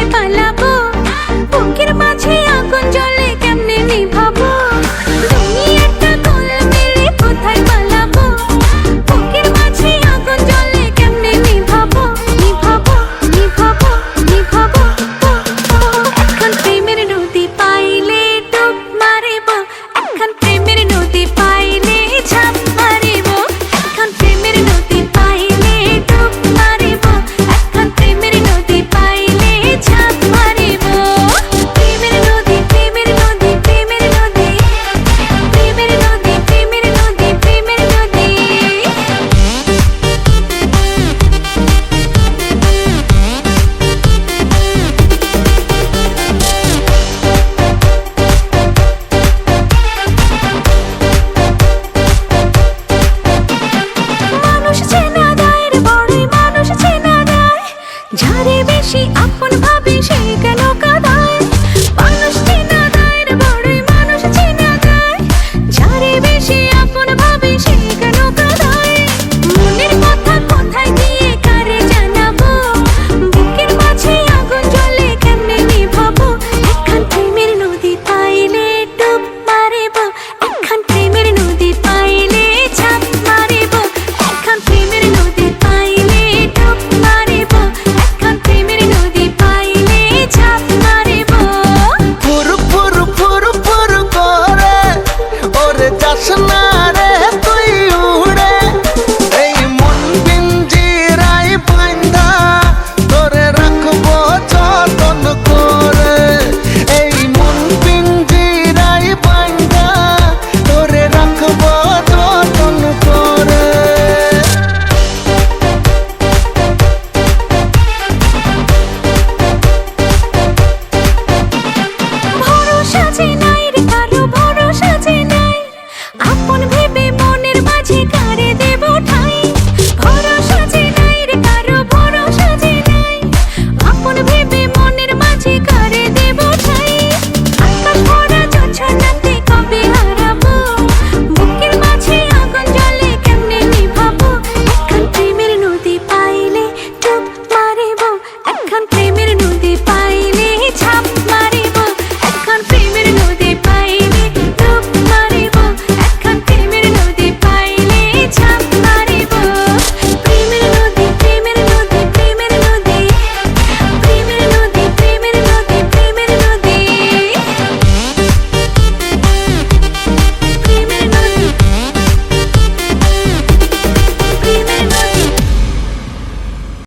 কোথায় পালাবো, বুকের মাঝে আগুন জ্বলে কেমনে নিভাবো, দুনিয়াটা গোল মেরে কোথায় পালাবো, বুকের মাঝে আগুন জ্বলে কেমনে নিভাবো, নিভাবো নিভাবো নিভাবো। এখন প্রেমের নদী পাইলে ডুব মারিব, এখন প্রেমের নদী পাইলে ঝাঁপ মারিব, এখন প্রেমের নদী পাইলে ডুব মারিব, এখন প্রেমের নদী পাইলে ঝাঁপ মারিব। প্রেমের নদী প্রেমের নদী প্রেমের নদী প্রেমের নদী প্রেমের নদী প্রেমের নদী। মানুষ চেনা দায়ের বড়ই মানুষ চেনা দায়, যারে বেশি আপন ভাবে সেই